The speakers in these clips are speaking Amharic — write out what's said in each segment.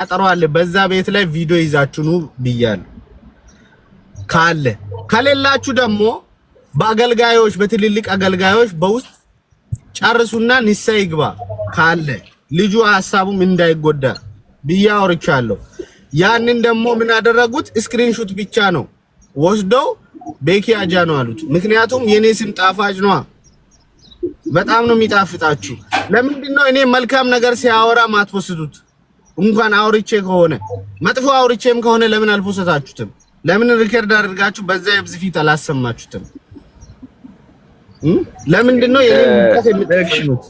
አጠራዋለ በዛ ቤት ላይ ቪዲዮ ይዛችሁ ነው ብያለሁ። ካለ ከሌላችሁ ደግሞ በአገልጋዮች በትልልቅ አገልጋዮች በውስጥ ጨርሱና ንስሐ ይግባ ካለ ልጁ ሐሳቡም እንዳይጎዳ ብያ አውርቻለሁ። ያንን ደግሞ ምን አደረጉት? ስክሪንሾት ብቻ ነው ወስደው ቤኪ አጃ ነው አሉት። ምክንያቱም የኔ ስም ጣፋጭ ነው፣ በጣም ነው የሚጣፍጣችሁ። ለምንድን ነው እኔ መልካም ነገር ሲያወራ ማትወስዱት? እንኳን አውርቼ ከሆነ መጥፎ አውርቼም ከሆነ ለምን አልፖሰታችሁትም? ለምን ሪከርድ አድርጋችሁ በዛ የብዝ ፊት አላሰማችሁትም? ለምንድን ነው የኔ ሙቀት የምትጠቅሙት?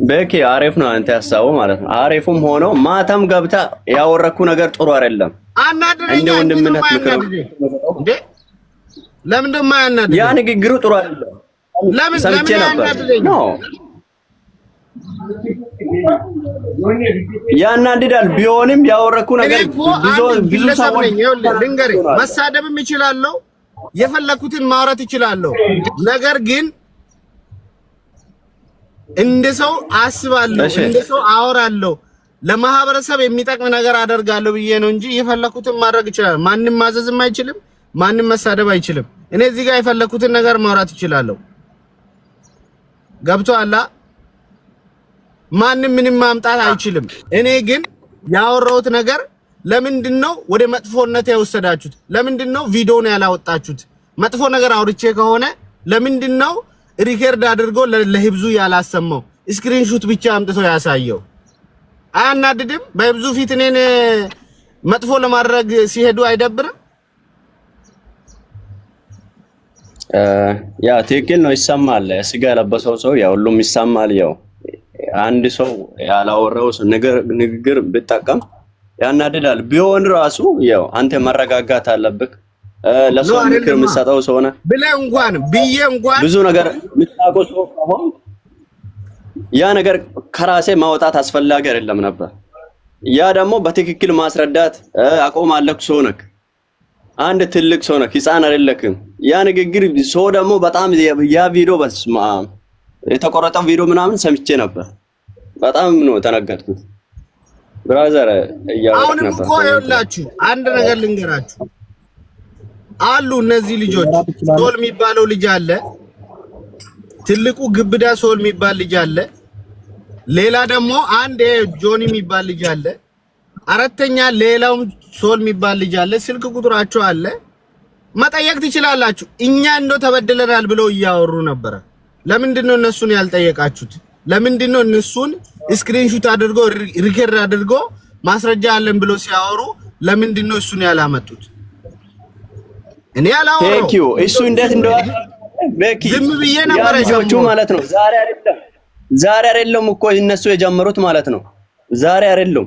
በቂ አሪፍ ነው አንተ ያሳበው ማለት ነው። አሪፉም ሆኖ ማታም ገብታ ያወረኩ ነገር ጥሩ አይደለም። እንደ ወንድምነት ምክር እንዴ ለምን ደማ ያናድደኝ? ያ ንግግሩ ጥሩ አይደለም። ለምን ያናድደኝ? ኖ ያናድዳል። ቢሆንም ያወረኩ ነገር ብዙ ሰዎች ልንገር፣ መሳደብም ይችላልው፣ የፈለኩትን ማውራት ይችላልው። ነገር ግን እንደ ሰው አስባለሁ፣ እንደ ሰው አወራለሁ፣ ለማህበረሰብ የሚጠቅም ነገር አደርጋለሁ ብዬ ነው እንጂ የፈለኩትን ማድረግ ይችላል። ማንንም ማዘዝም አይችልም፣ ማንንም መሳደብ አይችልም። እኔ እዚህ ጋር የፈለኩትን ነገር ማውራት ይችላልው። ገብቶሃል? ማንንም ምንም ማምጣት አይችልም። እኔ ግን ያወራሁት ነገር ለምንድነው ወደ መጥፎነት ያወሰዳችሁት? ለምንድነው ቪዲዮውን ያላወጣችሁት? መጥፎ ነገር አውርቼ ከሆነ ለምንድነው ሪከርድ አድርጎ ለህብዙ ያላሰማው? ስክሪንሾት ብቻ አምጥቶ ያሳየው? አያናድድም? በህብዙ ፊት እኔን መጥፎ ለማድረግ ሲሄዱ አይደብርም? ያ ትክክል ነው። ይሰማል። ስጋ ለበሰው ሰው ያው ሁሉም ይሰማል። ያው አንድ ሰው ያላወራው ንግግር ቢጠቀም ያናድዳል። ቢሆን ራሱ ያው አንተ መረጋጋት አለብህ። ለሰው ምክር የምትሰጠው ሰው ነህ ብለህ እንኳን ብዙ ነገር የምታውቀው ሰው ከሆነ ያ ነገር ከራሴ ማውጣት አስፈላጊ አይደለም ነበር። ያ ደግሞ በትክክል ማስረዳት አቆማለሁ። ሰው ነህ፣ አንድ ትልቅ ሰው ነህ፣ ህፃን አይደለክም። ያ ንግግር ሰው ደግሞ በጣም ያ ቪዲዮ በስማ የተቆረጠው ቪዲዮ ምናምን ሰምቼ ነበር። በጣም ነው ተነገርኩት። ብራዘር አሁን እኮ ይኸውላችሁ አንድ ነገር ልንገራችሁ አሉ። እነዚህ ልጆች ሶል የሚባለው ልጅ አለ፣ ትልቁ ግብዳ ሶል የሚባል ልጅ አለ፣ ሌላ ደግሞ አንድ ጆኒ የሚባል ልጅ አለ፣ አራተኛ ሌላውም ሶል የሚባል ልጅ አለ። ስልክ ቁጥራቸው አለ፣ መጠየቅ ትችላላችሁ። እኛ እንደው ተበድለናል ብለው እያወሩ ነበር። ለምንድን ነው እነሱን ያልጠየቃችሁት? ለምንድን ነው እነሱን ስክሪንሾት አድርጎ ሪከርድ አድርጎ ማስረጃ አለን ብለው ሲያወሩ ለምንድን ነው እሱን ያላመጡት? እኔ ያላወራው ቴንክ ዩ እሱ እንዴት እንደው በቂ ዝም ብዬ ነበር ልጆቹ ማለት ነው። ዛሬ አይደለም እኮ እነሱ የጀመሩት ማለት ነው። ዛሬ አይደለም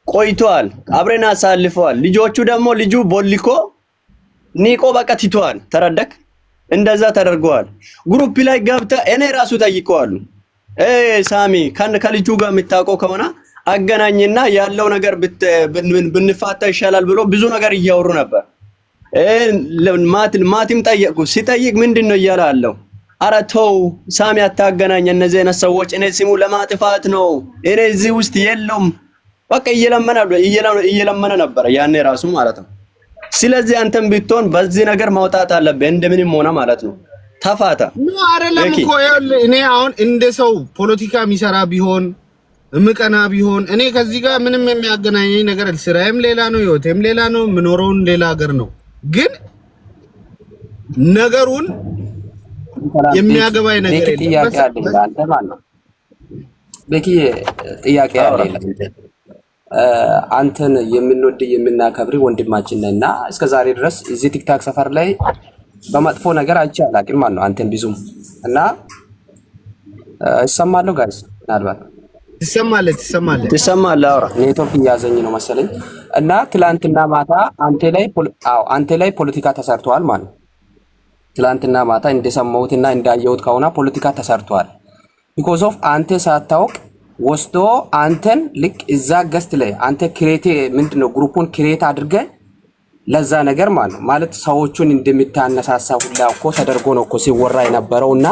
ቆይቷል። አብረን አሳልፈዋል። ልጆቹ ደግሞ ልጁ ቦሊኮ ኒቆ በቃ ትቷል። ተረደክ? እንደዛ ተደርገዋል። ግሩፕ ላይ ገብታ እኔ ራሱ ጠይቀዋል። ሳሚ ከልጁ ጋር የምታውቀው ከሆነ አገናኝና ያለው ነገር ብንፋታ ይሻላል ብሎ ብዙ ነገር እያወሩ ነበር። ማቲም ጠየቁ። ሲጠይቅ ምንድነው እያለ አለው? ኧረ ተው ሳሚ አታገናኝ፣ እነዚህ አይነት ሰዎች እኔ ስሙ ለማጥፋት ነው፣ እኔ እዚህ ውስጥ የለም። በቃ እየለመነ ነበር ያኔ ራሱ ማለት ነው። ስለዚህ አንተም ብትሆን በዚህ ነገር ማውጣት አለብህ እንደምንም ሆነ ማለት ነው። ተፋታ ነው አይደለም እኮ እኔ አሁን እንደ ሰው ፖለቲካ የሚሰራ ቢሆን እምቀና ቢሆን እኔ ከዚህ ጋር ምንም የሚያገናኘኝ ነገር ስራዬም ሌላ ነው፣ ህይወቴም ሌላ ነው፣ የምኖረውን ሌላ ሀገር ነው። ግን ነገሩን የሚያገባኝ ነገር የለም። በቂ ጥያቄ አለ። አንተን የምንወድ የምናከብር ወንድማችን ነህና እስከዛሬ ድረስ እዚህ ቲክታክ ሰፈር ላይ በመጥፎ ነገር አይቼ አላውቅም ማለት ነው። አንተን ብዙም እና እሰማለሁ ጋይስ ምናልባት ትሰማለህ። አውራ ኔትወርክ እያዘኝ ነው መሰለኝ። እና ትላንትና ማታ አንተ ላይ ፖለቲካ ተሰርቷል ማለት ነው። ትላንትና ማታ እንደሰማሁትና እንዳየሁት ከሆነ ፖለቲካ ተሰርቷል። ቢኮዝ ኦፍ አንተ ሳታውቅ ወስዶ አንተን ልክ እዛ ገስት ላይ አንተ ክሬት ምንድነው ግሩፑን ክሬት አድርገህ ለዛ ነገር ማለት ሰዎቹን እንደምታነሳሳ ሁላ እኮ ተደርጎ ነው እኮ ሲወራ የነበረውና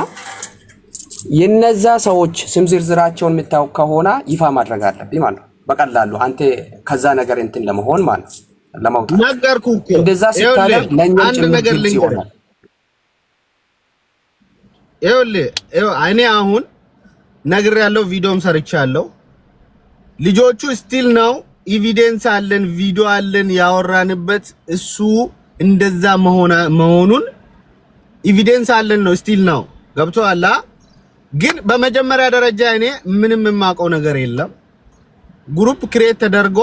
የነዛ ሰዎች ስም ዝርዝራቸውን የምታውቅ ከሆነ ይፋ ማድረግ አለብኝ ማለት ነው። በቀላሉ አንተ ከዛ ነገር እንትን ለመሆን ማለት ለማውጣት ነገርኩህ እኮ እንደዛ ሲታለም ለኛም አንድ ነገር ልንገርህ። እኔ አሁን ነግሬያለሁ፣ ቪዲዮም ሰርቻለሁ። ልጆቹ ስቲል ነው ኤቪደንስ አለን፣ ቪዲዮ አለን ያወራንበት እሱ እንደዛ መሆኑን ኤቪደንስ አለን ነው ስቲል ነው ገብቶሃል። ግን በመጀመሪያ ደረጃ እኔ ምንም የማውቀው ነገር የለም። ግሩፕ ክሬት ተደርጎ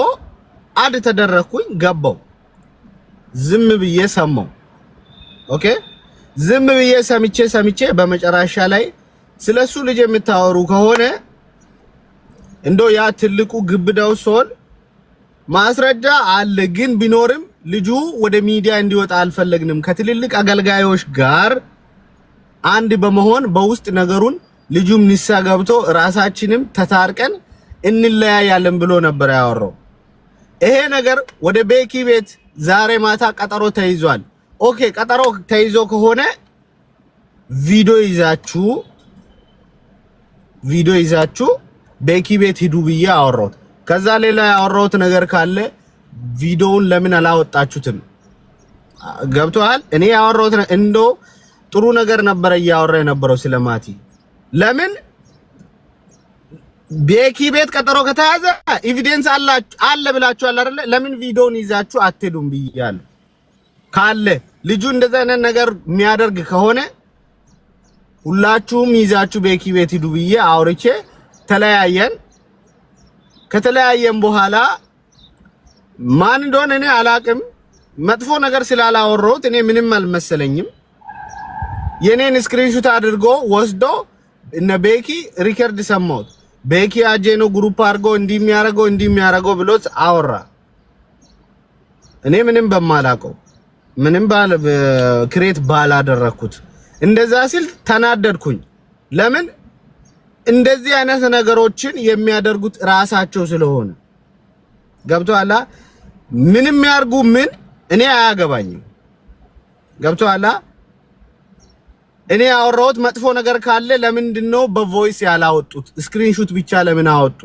አድ ተደረኩኝ ገባው፣ ዝም ብዬ ሰማው። ኦኬ ዝም ብዬ ሰምቼ በመጨረሻ ላይ ስለሱ ልጅ የምታወሩ ከሆነ እንደው ያ ትልቁ ግብዳው ሶል ማስረጃ አለ። ግን ቢኖርም ልጁ ወደ ሚዲያ እንዲወጣ አልፈለግንም። ከትልልቅ አገልጋዮች ጋር አንድ በመሆን በውስጥ ነገሩን ልጁም ንሳ ገብቶ ራሳችንም ተታርቀን እንለያያለን ብሎ ነበር ያወራው። ይሄ ነገር ወደ ቤኪ ቤት ዛሬ ማታ ቀጠሮ ተይዟል። ኦኬ ቀጠሮ ተይዞ ከሆነ ቪዲዮ ይዛችሁ ቤኪ ቤት ሂዱ ብዬ አወራሁት። ከዛ ሌላ ያወራሁት ነገር ካለ ቪዲዮውን ለምን አላወጣችሁትም? ገብቶሃል? እኔ ያወራሁት እንደው ጥሩ ነገር ነበር እያወራ የነበረው ስለማቲ። ለምን ቤኪ ቤት ቀጠሮ ከተያዘ ኤቪደንስ አለ ብላችኋል አይደለ? ለምን ቪዲዮውን ይዛችሁ አትሄዱም ብያለሁ። ካለ ልጁ እንደዛ አይነት ነገር የሚያደርግ ከሆነ ሁላችሁም ይዛችሁ ቤኪ ቤት ሂዱ ብዬ አውርቼ ተለያየን። ከተለያየን በኋላ ማን እንደሆነ እኔ አላቅም። መጥፎ ነገር ስላላወራሁት እኔ ምንም አልመሰለኝም። የኔን ስክሪንሾት አድርጎ ወስዶ እነ ቤኪ ሪከርድ ሰማሁት። ቤኪ አጄኖ ግሩፕ አድርጎ እንዲሚያረገው ብሎት አወራ። እኔ ምንም በማላቀው ምንም ክሬት ባላደረኩት እንደዛ ሲል ተናደድኩኝ። ለምን እንደዚህ አይነት ነገሮችን የሚያደርጉት ራሳቸው ስለሆነ ገብቶሃል። ምንም ያርጉ ምን እኔ አያገባኝም። ገብቶሃል። እኔ ያወራሁት መጥፎ ነገር ካለ ለምንድነው በቮይስ ያላወጡት? ስክሪንሾት ብቻ ለምን አወጡ?